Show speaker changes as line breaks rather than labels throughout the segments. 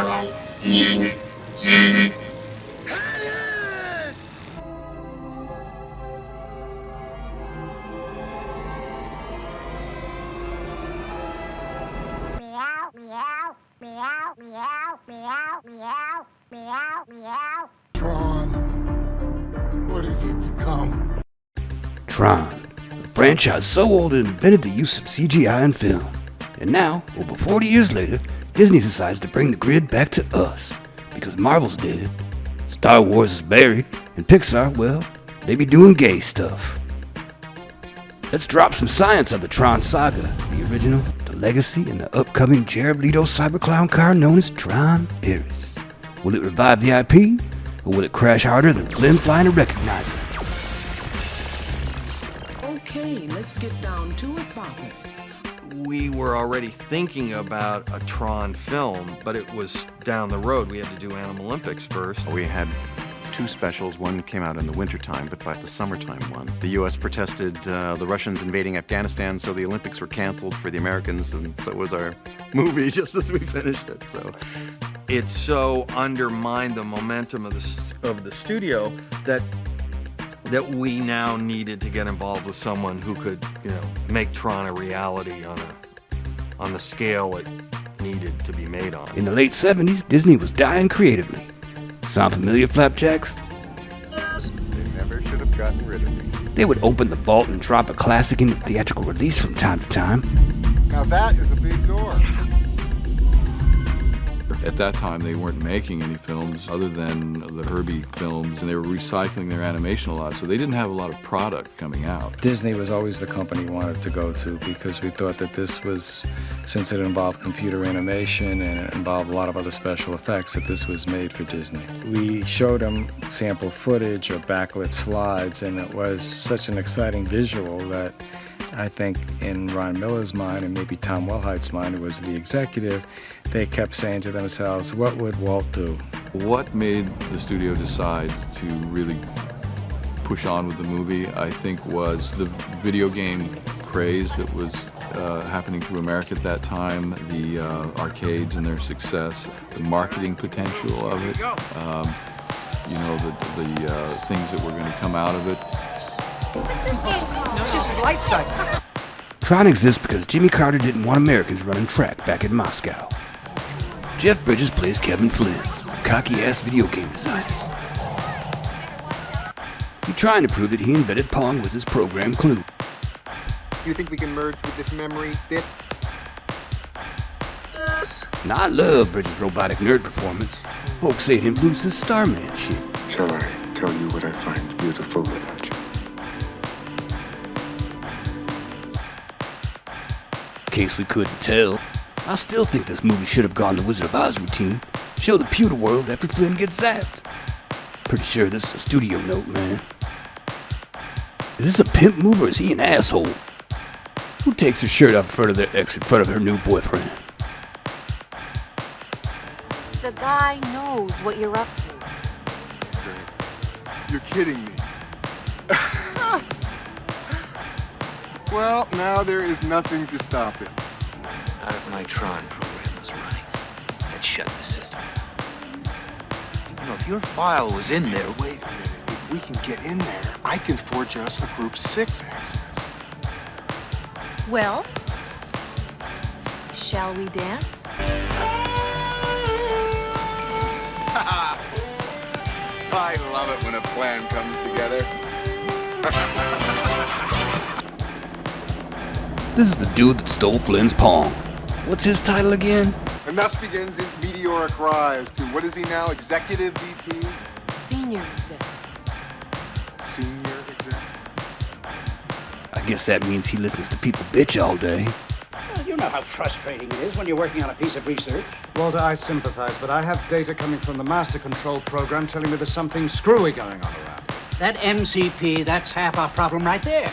Tron, what have you become?
Tron, a franchise so old it invented the use of CGI in film. And now, over 40 years later, Disney decides to bring the grid back to us. Because Marvel's dead, Star Wars is buried, and Pixar, well, they be doing gay stuff. Let's drop some science on the Tron saga, the original, the legacy, and the upcoming Jared Leto cyberclown car known as Tron Ares. Will it revive the IP, or will it crash harder than Flynn flying to recognize it?
Okay, let's get down to it, Boppers.
We were already thinking about a Tron film, but it was down the road. We had to do Animal Olympics first.
We had two specials. One came out in the wintertime, but by the summertime one. The U.S. protested the Russians invading Afghanistan, so the Olympics were canceled for the Americans, and so was our movie just as we finished it. So
it so undermined the momentum of the studio that we now needed to get involved with someone who could, make Tron a reality on the scale it needed to be made on.
In the late 70s, Disney was dying creatively. Sound familiar, Flapjacks?
They never should have gotten rid of me.
They would open the vault and drop a classic into theatrical release from time to time.
Now that is a big door.
At that time, they weren't making any films other than the Herbie films, and they were recycling their animation a lot, so they didn't have a lot of product coming out.
Disney was always the company we wanted to go to because we thought that this was, since it involved computer animation and it involved a lot of other special effects, that this was made for Disney. We showed them sample footage or backlit slides, and it was such an exciting visual that I think in Ron Miller's mind, and maybe Tom Wellheit's mind, who was the executive, they kept saying to themselves, what would Walt do?
What made the studio decide to really push on with the movie, I think, was the video game craze that was happening through America at that time, the arcades and their success, the marketing potential of it, the things that were going to come out of it.
Tron exists because Jimmy Carter didn't want Americans running track back in Moscow. Jeff Bridges plays Kevin Flynn, a cocky-ass video game designer. He's trying to prove that he invented Pong with his program Clue.
You think we can merge with this memory bit?
Now I love Bridges' robotic nerd performance. Folks say it influences Starman shit.
Shall I tell you what I find beautiful about you?
In case we couldn't tell, I still think this movie should have gone the Wizard of Oz routine. Show the pewter world after Flynn gets zapped. Pretty sure this is a studio note, man. Is this a pimp move or is he an asshole? Who takes her shirt off in front of their ex in front of her new boyfriend?
The guy knows what you're up to.
You're kidding me. Well, now there is nothing to stop it.
Not if my Tron program was running. That shut the system. If your file was in there,
Wait a minute. If we can get in there, I can forge us a Group 6 access.
Well, shall we dance?
I love it when a plan comes together.
This is the dude that stole Flynn's Pong. What's his title again?
And thus begins his meteoric rise to, what is he now, Executive VP?
Senior executive.
Senior executive?
I guess that means he listens to people bitch all day.
Well, you know how frustrating it is when you're working on a piece of research.
Walter, I sympathize, but I have data coming from the master control program telling me there's something screwy going on around.
That MCP, that's half our problem right there.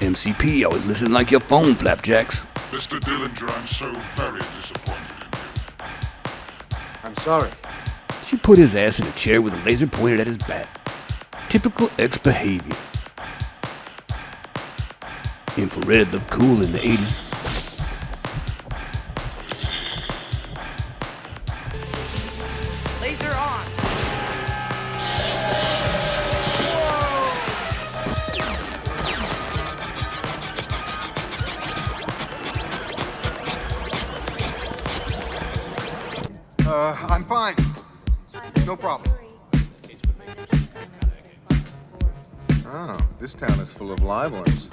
MCP always listen like your phone, Flapjacks.
Mr. Dillinger, I'm so very disappointed in you.
I'm sorry.
She put his ass in a chair with a laser pointed at his back. Typical ex behavior. Infrared looked cool in the 80s.
I'm fine. No problem. Oh, this town is full of live ones.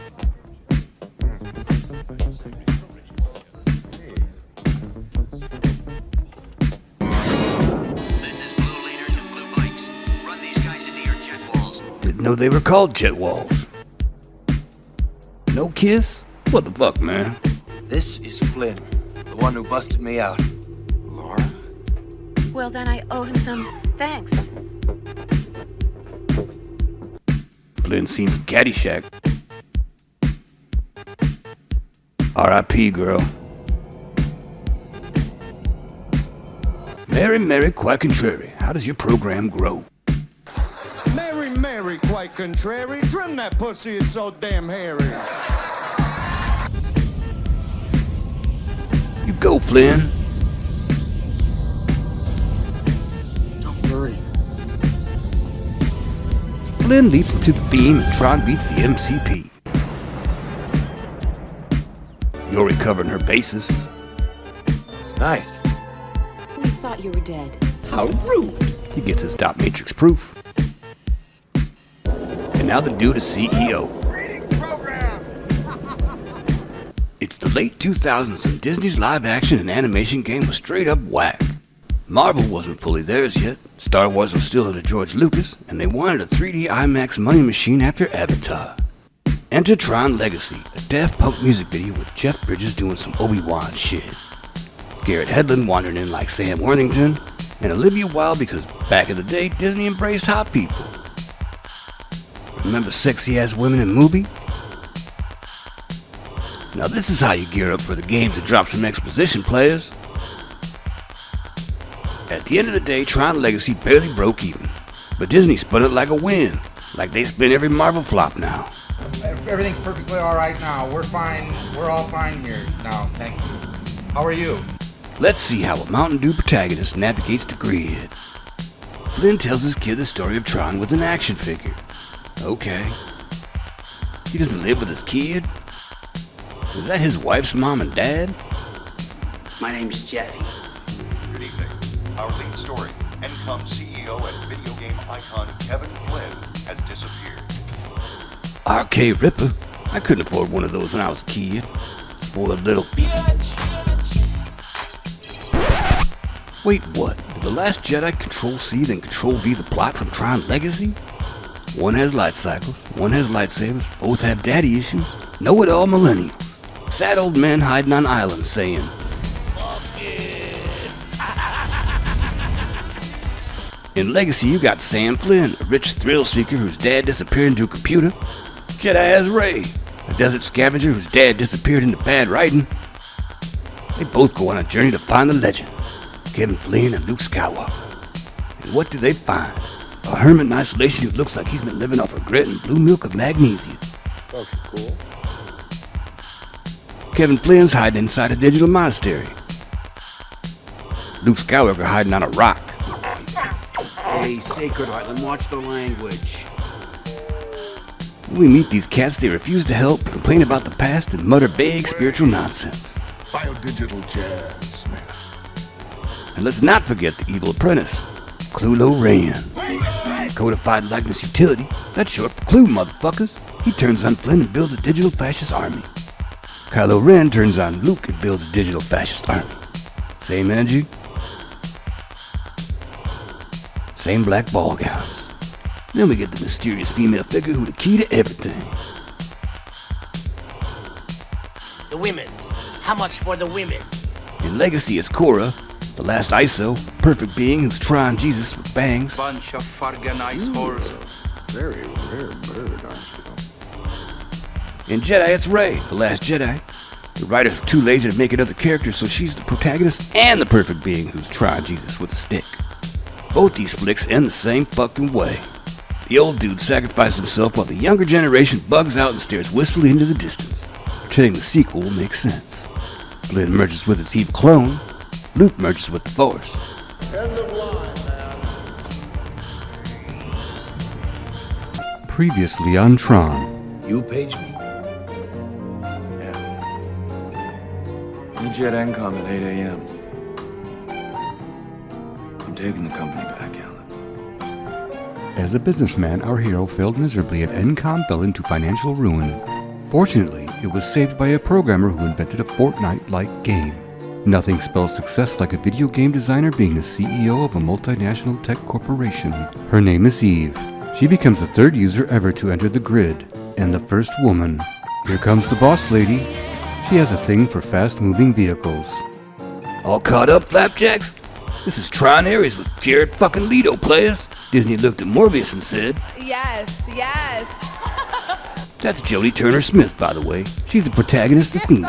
This is Blue Leader to Blue Bikes. Run these guys into your jet walls.
Didn't know they were called jet walls. No kiss? What the fuck, man?
This is Flynn, the one who busted me out.
Laura?
Well, then I owe him some thanks.
Flynn seen some Caddyshack. R.I.P. girl. Mary, Mary, quite contrary. How does your program grow?
Mary, Mary, quite contrary. Trim that pussy, it's so damn hairy.
You go, Flynn.
Don't worry.
Flynn leaps into the beam and Tron beats the MCP. You're recovering her bases.
It's nice.
We thought you were dead.
How rude.
He gets his dot matrix proof. And now the dude is CEO. It's the late 2000s and Disney's live action and animation game was straight up whack. Marvel wasn't fully theirs yet, Star Wars was still under George Lucas, and they wanted a 3D IMAX money machine after Avatar. Enter Tron Legacy, a Daft Punk music video with Jeff Bridges doing some Obi-Wan shit. Garrett Hedlund wandering in like Sam Worthington, and Olivia Wilde because back in the day, Disney embraced hot people. Remember sexy-ass women in movie? Now this is how you gear up for the games that drop some exposition, players. At the end of the day, Tron Legacy barely broke even, but Disney spun it like a win, like they spin every Marvel flop now.
Everything's perfectly all right now. We're fine. We're all fine here now. Thank you. How are you?
Let's see how a Mountain Dew protagonist navigates the grid. Flynn tells his kid the story of Tron with an action figure. Okay. He doesn't live with his kid? Is that his wife's mom and dad?
My name's Jeffy.
Good evening. Our lead story, Encom CEO and video game icon Kevin Flynn has disappeared.
RK Ripper? I couldn't afford one of those when I was a kid. Spoiled little bitch. Wait, what? Did The Last Jedi Control-C then Control-V the plot from Tron Legacy? One has light cycles, one has lightsabers, both have daddy issues. Know-it-all millennials. Sad old men hiding on islands saying, in Legacy, you got Sam Flynn, a rich thrill seeker whose dad disappeared into a computer. Jedi has Rey, a desert scavenger whose dad disappeared into bad writing. They both go on a journey to find the legend, Kevin Flynn and Luke Skywalker. And what do they find? A hermit in isolation who looks like he's been living off regret and blue milk of magnesia.
Okay, cool.
Kevin Flynn's hiding inside a digital monastery. Luke Skywalker hiding on a rock.
Hey, Sacred Heart, then watch the language.
When we meet these cats, they refuse to help, complain about the past, and mutter vague spiritual nonsense.
Biodigital jazz, man.
And let's not forget the evil apprentice, Clulo Ran. Codified likeness utility, that's short for Clue, motherfuckers. He turns on Flynn and builds a digital fascist army. Kylo Ren turns on Luke and builds a digital fascist army. Same energy, same black ball gowns. Then we get the mysterious female figure who the key to everything.
The women. How much for the women?
In Legacy it's Korra, the last ISO, perfect being who's Tron Jesus with bangs.
Bunch of fucking ice whores.
Very rare bird, aren't you?
In Jedi it's Rey, the last Jedi. The writers were too lazy to make another character, so she's the protagonist and the perfect being who's Tron Jesus with a stick. Both these flicks end the same fucking way. The old dude sacrifices himself while the younger generation bugs out and stares wistfully into the distance, pretending the sequel will make sense. Flynn merges with his evil clone, Luke merges with the Force.
End of line, man.
Previously on Tron.
You paged me. Yeah. Meet you at Encom at 8 a.m.
I'm taking the company back, Alan.
As a businessman, our hero failed miserably and Encom fell into financial ruin. Fortunately, it was saved by a programmer who invented a Fortnite-like game. Nothing spells success like a video game designer being the CEO of a multinational tech corporation. Her name is Eve. She becomes the third user ever to enter the grid, and the first woman. Here comes the boss lady. She has a thing for fast-moving vehicles. All caught up, Flapjacks? This is Tron Ares with Jared fucking Leto, players. Disney looked at Morbius and said,
Yes, yes.
That's Jodie Turner-Smith, by the way. She's the protagonist of Theme.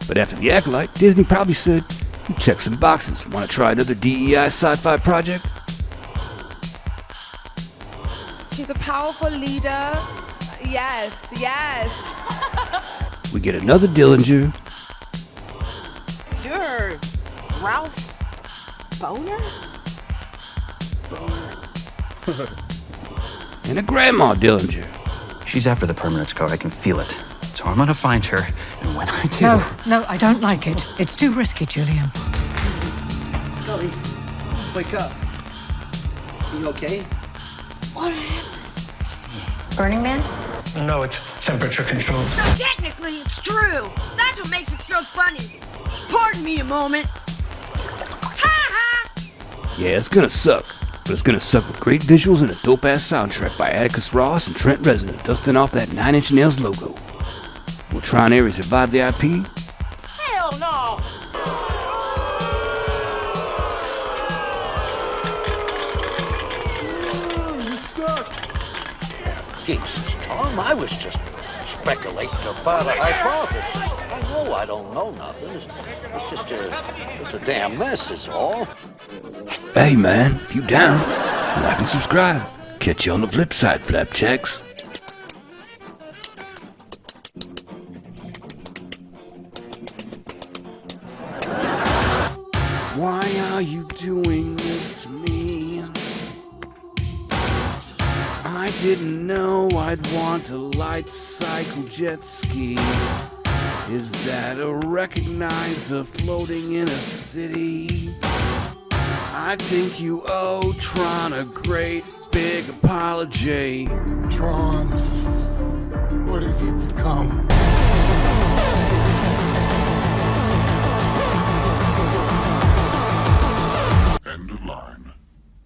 But after The Acolyte, Disney probably said, you check some boxes. Want to try another DEI sci-fi project?
She's a powerful leader. Yes, yes.
We get another Dillinger.
You're Ralph Boner?
And a Grandma Dillinger.
She's after the permanence code. I can feel it. So I'm gonna find her, and when I do...
No, I don't like it. It's too risky, Julian.
Scully, wake up. You okay?
What?
Burning Man?
No, it's temperature controlled.
So technically, it's true. That's what makes it so funny. Pardon me a moment.
Yeah, it's gonna suck. But it's gonna suck with great visuals and a dope-ass soundtrack by Atticus Ross and Trent Reznor dusting off that Nine Inch Nails logo. Will Tron Ares survive the IP?
Hell no!
You suck.
Jesus, Tom, I was just speculating about a hypothesis. I know I don't know nothing. It's just a damn mess is all.
Hey man, if you down, like and subscribe. Catch you on the flip side, Flapjacks. Why are you doing this to me? I didn't know I'd want a light cycle jet ski. Is that a recognizer floating in a city? I think you owe Tron a great big apology.
Tron, what have you become?